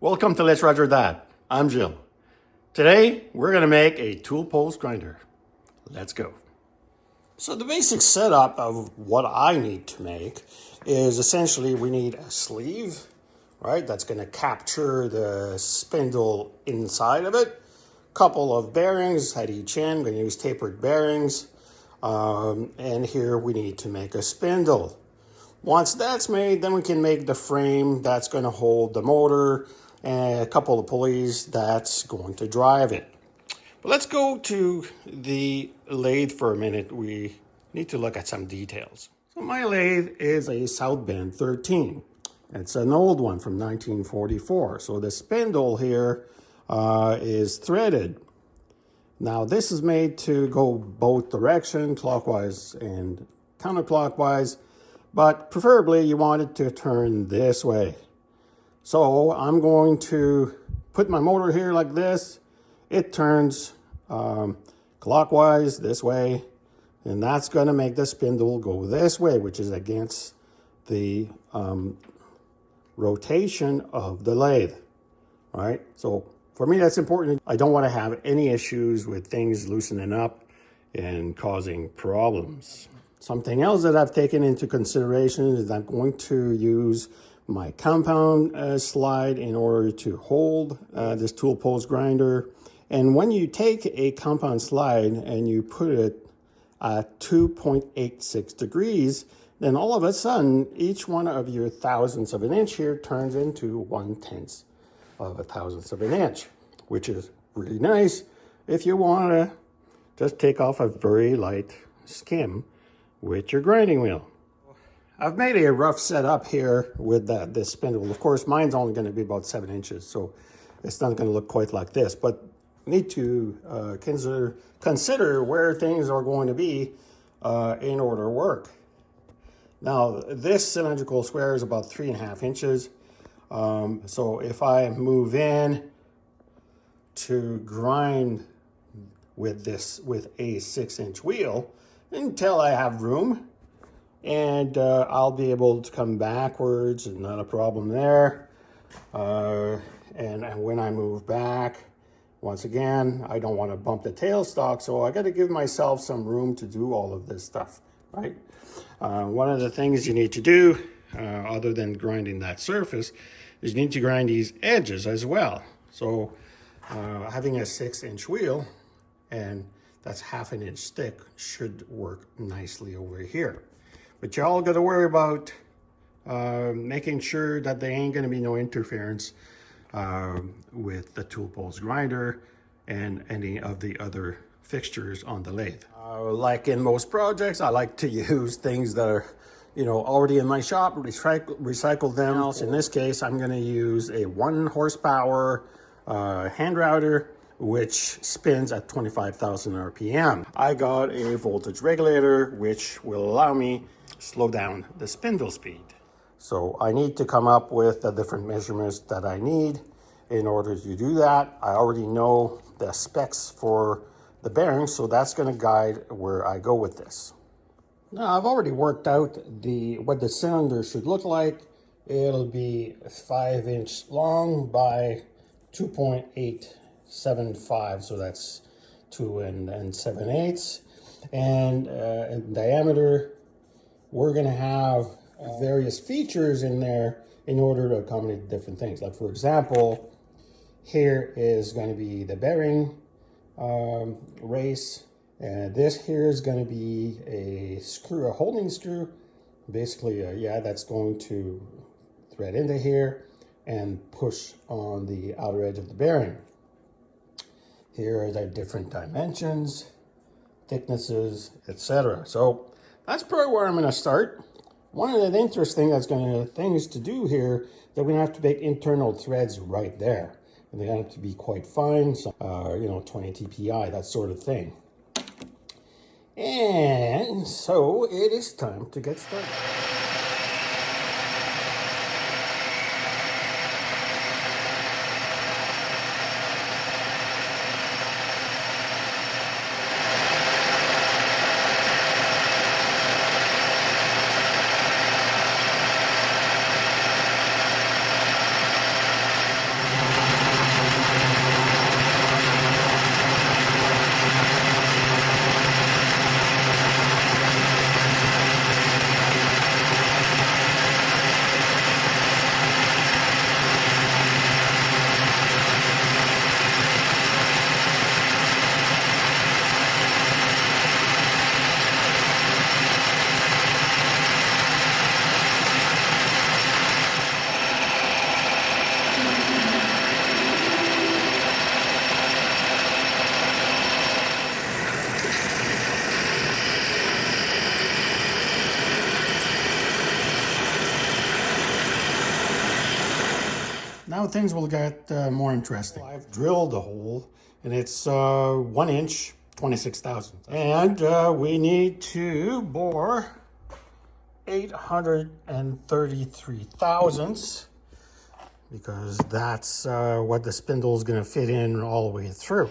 Welcome to Let's Roger That. I'm Jill. Today, we're going to make a tool post grinder. Let's go. So the basic setup of what I need to make is essentially we need a sleeve, right? That's going to capture the spindle inside of it. Couple of bearings at each end. I'm going to use tapered bearings. And here we need to make a spindle. Once that's made, then we can make the frame that's going to hold the motor and a couple of pulleys that's going to drive it. But let's go to the lathe for a minute. We need to look at some details. So my lathe is a South Bend 13. It's an old one from 1944. So the spindle here is threaded. Now this is made to go both directions, clockwise and counterclockwise, but preferably you want it to turn this way. So I'm going to put my motor here like this. It turns clockwise this way, and that's going to make the spindle go this way, which is against the rotation of the lathe. All right, so for me that's important. I don't want to have any issues with things loosening up and causing problems. Something else that I've taken into consideration is I'm going to use my compound slide in order to hold this tool post grinder. And when you take a compound slide and you put it at 2.86 degrees, then all of a sudden, each one of your thousandths of an inch here turns into 1/10 of a thousandth of an inch, which is really nice if you want to just take off a very light skim with your grinding wheel. I've made a rough setup here with this spindle. Of course, mine's only going to be about 7 inches, so it's not going to look quite like this, but need to consider where things are going to be in order to work. Now, this cylindrical square is about 3.5 inches. So if I move in to grind with a 6-inch wheel until I have room, and I'll be able to come backwards, and not a problem there. And when I move back, once again, I don't want to bump the tailstock, so I got to give myself some room to do all of this stuff, right? One of the things you need to do, other than grinding that surface, is you need to grind these edges as well. So having a 6-inch wheel, and that's 1/2 inch thick, should work nicely over here. But you all got to worry about making sure that there ain't going to be no interference with the tool post grinder and any of the other fixtures on the lathe. Like in most projects, I like to use things that are, already in my shop, recycle them. In this case, I'm going to use a 1 horsepower hand router, which spins at 25,000 RPM. I got a voltage regulator, which will allow me to slow down the spindle speed. So I need to come up with the different measurements that I need in order to do that. I already know the specs for the bearings, so that's going to guide where I go with this. Now I've already worked out what the cylinder should look like. It'll be 5-inch long by 2.875, so that's 2 7/8. And in diameter, we're going to have various features in there in order to accommodate different things. Like, for example, here is going to be the bearing race, and this here is going to be a screw, a holding screw. Basically, that's going to thread into here and push on the outer edge of the bearing. Here are the different dimensions, thicknesses, etc. So that's probably where I'm going to start. One of the interesting things to do here, that we have to make internal threads right there. And they have to be quite fine, so, 20 TPI, that sort of thing. And so it is time to get started. Now things will get more interesting. I've drilled a hole, and it's 1 inch, 26 thousandths. And we need to bore 833 thousandths, because that's what the spindle is going to fit in all the way through.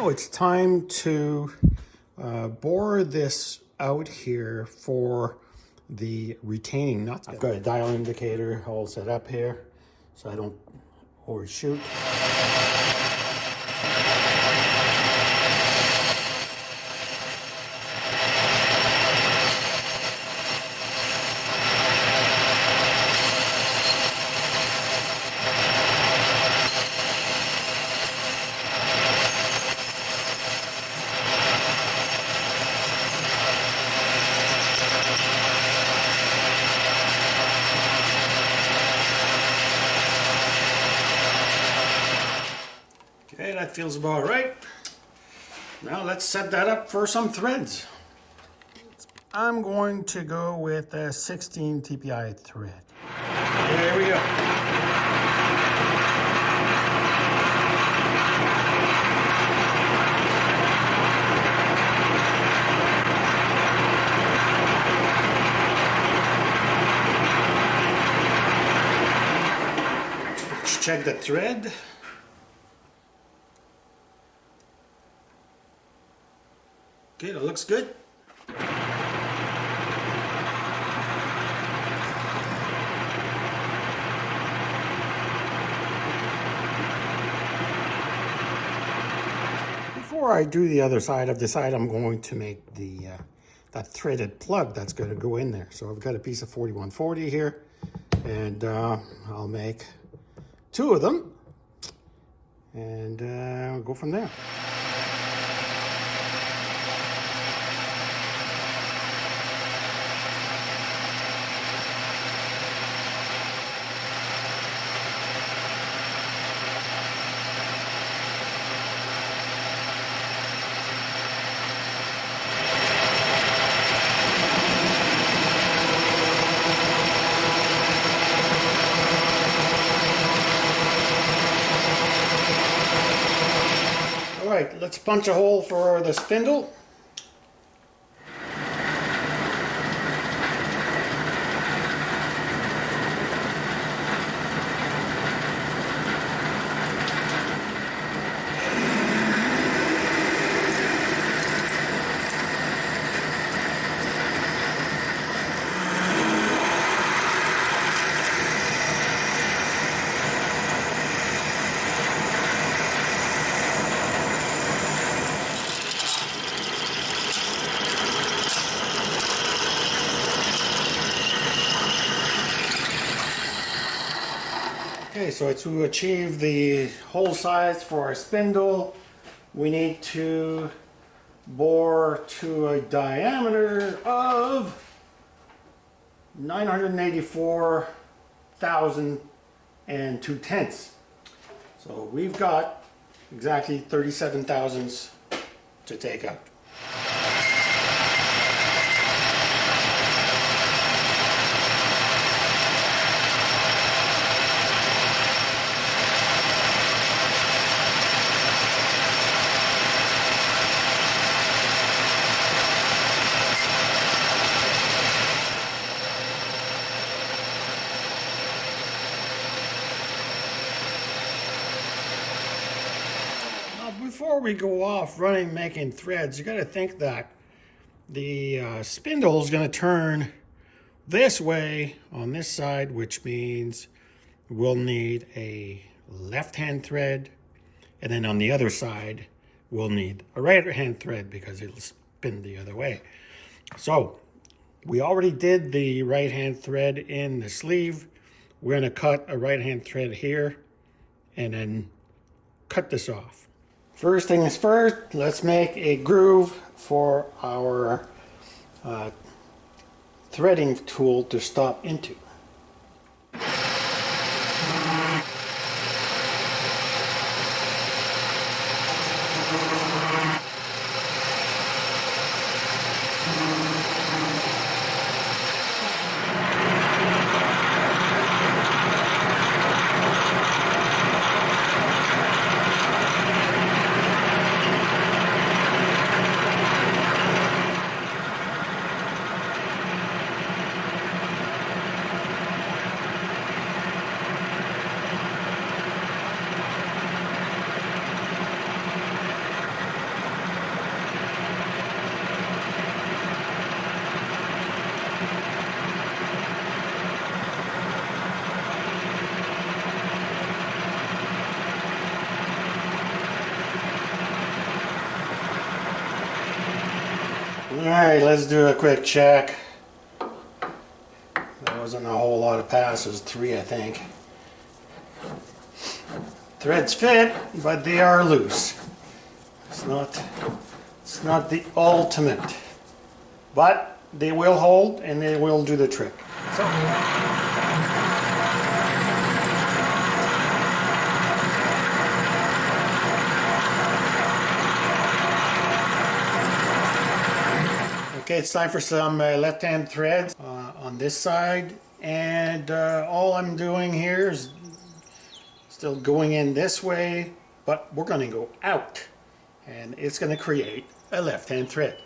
Now it's time to bore this out here for the retaining nuts. I've got a dial indicator all set up here so I don't overshoot. Okay, that feels about right. Now let's set that up for some threads. I'm going to go with a 16 TPI thread. There we go. Let's check the thread. Okay, that looks good. Before I do the other side, I've decided I'm going to make the that threaded plug that's going to go in there. So I've got a piece of 4140 here, and I'll make 2 of them, and I'll go from there. All right, let's punch a hole for the spindle. Okay, so to achieve the hole size for our spindle, we need to bore to a diameter of 984,002 So we've got exactly 37 thousandths to take out. before we go off running, making threads, you got to think that the spindle is going to turn this way on this side, which means we'll need a left-hand thread, and then on the other side we'll need a right-hand thread because it'll spin the other way. So we already did the right-hand thread in the sleeve. We're going to cut a right-hand thread here and then cut this off. First things first, let's make a groove for our threading tool to stop into. Alright, let's do a quick check. There wasn't a whole lot of passes, 3 I think. Threads fit, but they are loose. It's not the ultimate, but they will hold and they will do the trick. So, okay, it's time for some left-hand threads on this side, and all I'm doing here is still going in this way, but we're going to go out, and it's going to create a left-hand thread.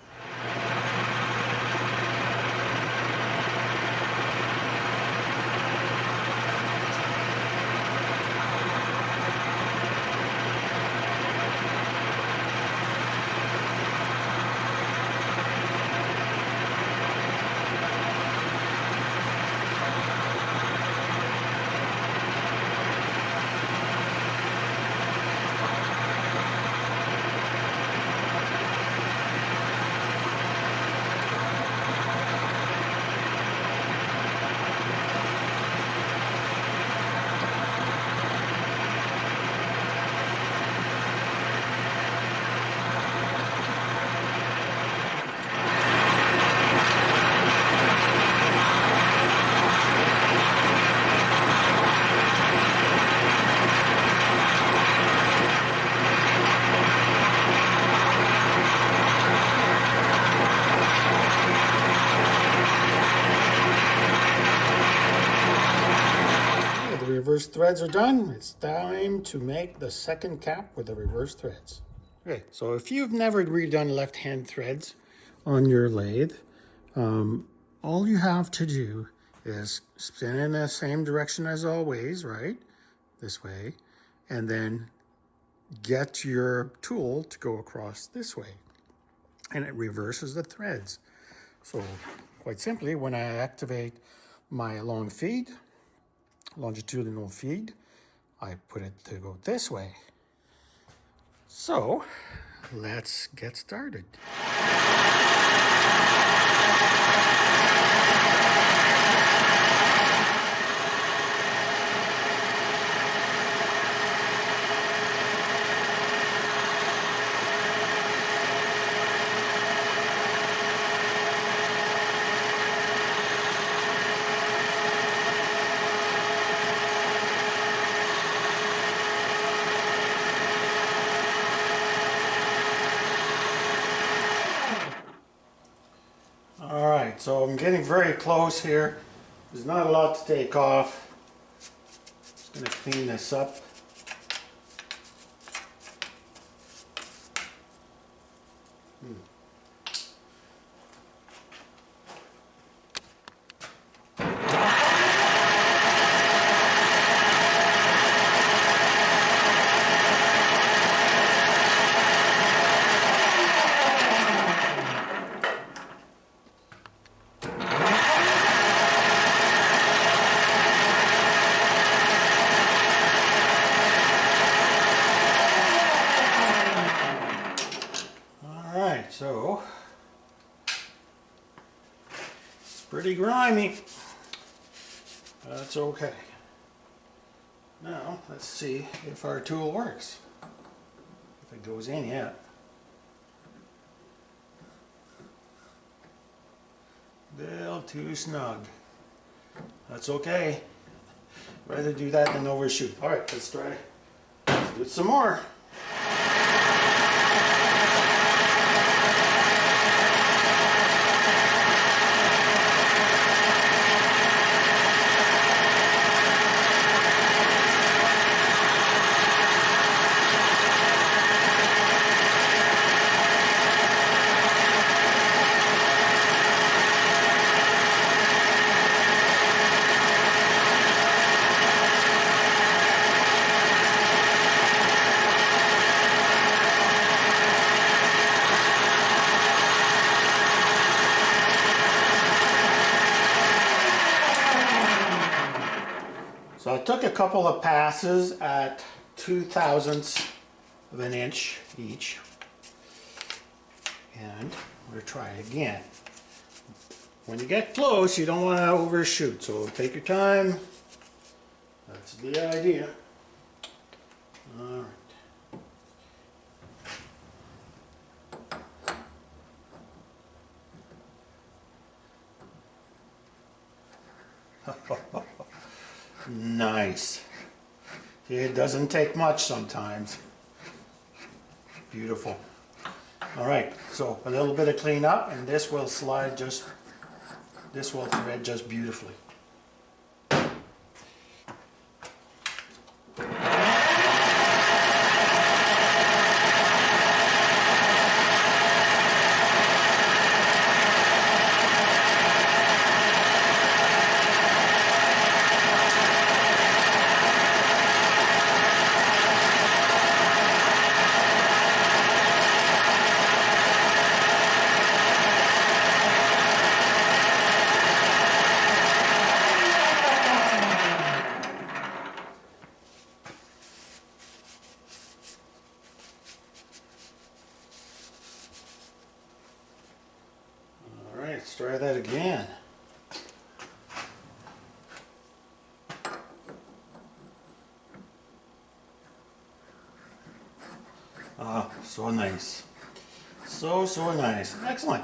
Reverse threads are done. It's time to make the second cap with the reverse threads. Okay, so if you've never redone left-hand threads on your lathe, all you have to do is spin in the same direction as always, right? This way, and then get your tool to go across this way, and it reverses the threads. So quite simply, when I activate my longitudinal feed, I put it to go this way. So let's get started. Alright, so I'm getting very close here. There's not a lot to take off. Just going to clean this up. pretty grimy. That's okay. Now, let's see if our tool works. If it goes in yet. Still too snug. That's okay. Rather do that than overshoot. Alright, let's try. Let's do it some more. So I took a couple of passes at 2/1000ths of an inch each, and we'll try again. When you get close, you don't want to overshoot, so take your time. That's the idea. All right. Nice. It doesn't take much sometimes. Beautiful. All right, so a little bit of cleanup, and this will slide just, this will thread just beautifully. Let's try that again. Ah, so nice. So nice. Excellent.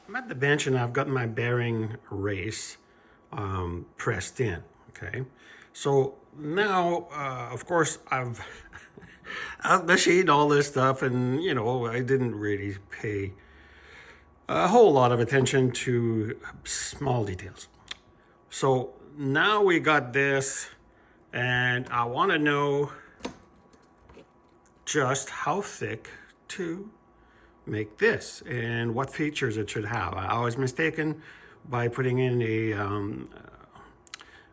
I'm at the bench and I've got my bearing race pressed in, okay? So now, of course, I've machined all this stuff, and, you know, I didn't really pay a whole lot of attention to small details. So now we got this, and I want to know just how thick to make this and what features it should have. I was mistaken by putting in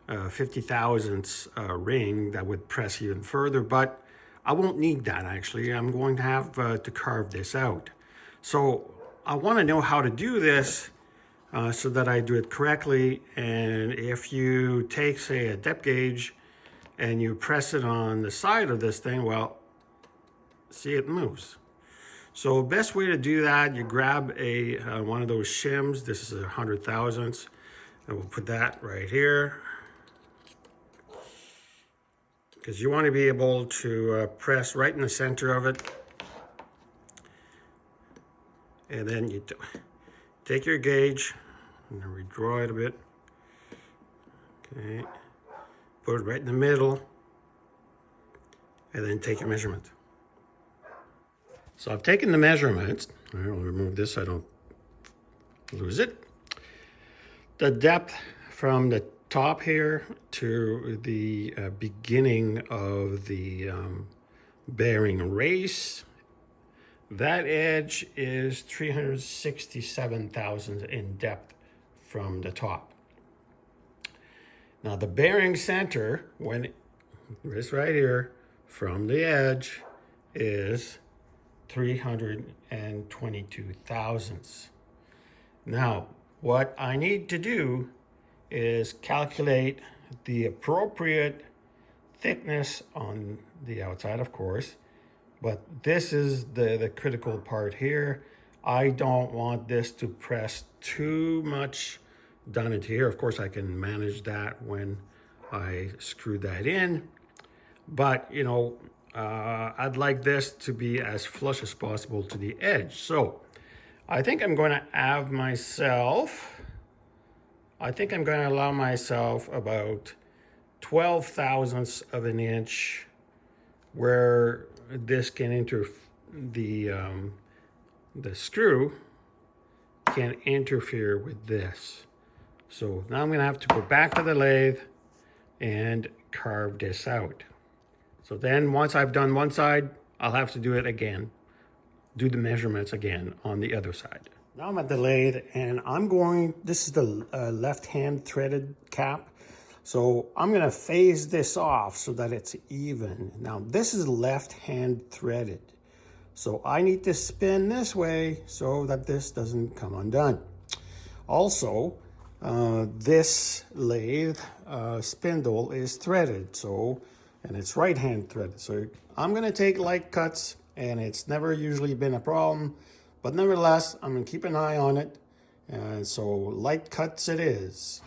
a 50 thousandths ring that would press even further, but I won't need that actually. I'm going to have to carve this out. So I want to know how to do this so that I do it correctly. And if you take, say, a depth gauge and you press it on the side of this thing, well, see, it moves. So best way to do that, you grab a one of those shims. This is 100 thousandths, and we'll put that right here, because you want to be able to press right in the center of it. And then you take your gauge and redraw it a bit. Okay, put it right in the middle, and then take your measurement. So I've taken the measurements. I'll remove this so I don't lose it. The depth from the top here to the beginning of the bearing race, that edge is 367 thousandths in depth from the top. Now the bearing center, when this right here from the edge, is 322 thousandths. Now, what I need to do is calculate the appropriate thickness on the outside, of course, but this is the critical part here. I don't want this to press too much down into here. Of course, I can manage that when I screw that in, but you know, I'd like this to be as flush as possible to the edge. So I think I'm going to have myself, I think I'm going to allow myself about 12 thousandths of an inch where this can enter, the screw can interfere with this. So now I'm going to have to go back to the lathe and carve this out. So then once I've done one side, I'll have to do it again, do the measurements again on the other side. Now I'm at the lathe and I'm going, this is the left-hand threaded cap. So I'm going to phase this off so that it's even. Now this is left-hand threaded. So I need to spin this way so that this doesn't come undone. Also, this lathe spindle is threaded, so, and it's right-hand threaded. So I'm going to take light cuts, and it's never usually been a problem, but nevertheless, I'm going to keep an eye on it. And so light cuts it is.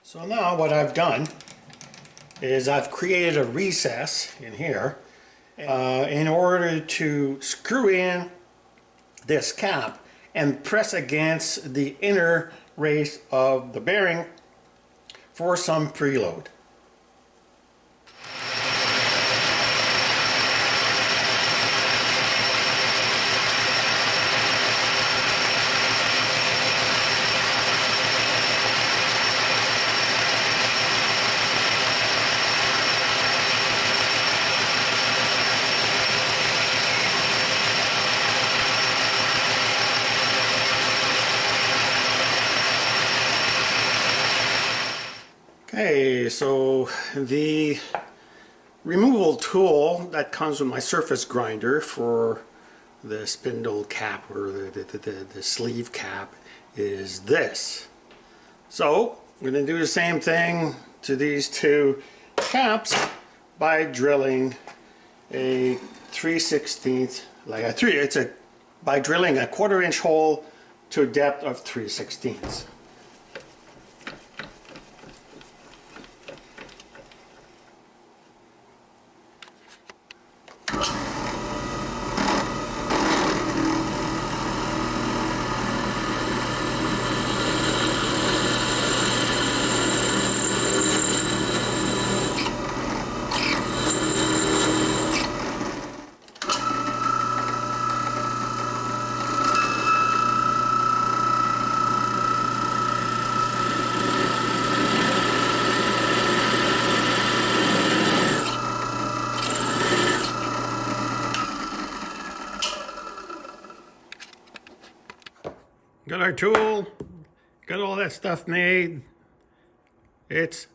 So now what I've done is I've created a recess in here in order to screw in this cap and press against the inner race of the bearing for some preload. Okay, so the removal tool that comes with my surface grinder for the spindle cap or the sleeve cap is this. So we're going to do the same thing to these two caps by drilling a 3/16, by drilling a 1/4 inch hole to a depth of 3/16. Got our tool, got all that stuff made. It's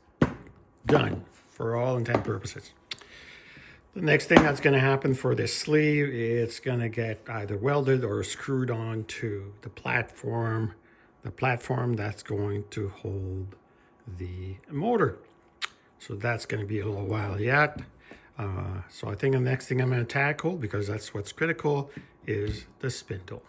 done for all intent purposes. The next thing that's going to happen for this sleeve, it's going to get either welded or screwed onto the platform that's going to hold the motor. So that's going to be a little while yet. So I think the next thing I'm going to tackle, because that's what's critical, is the spindle.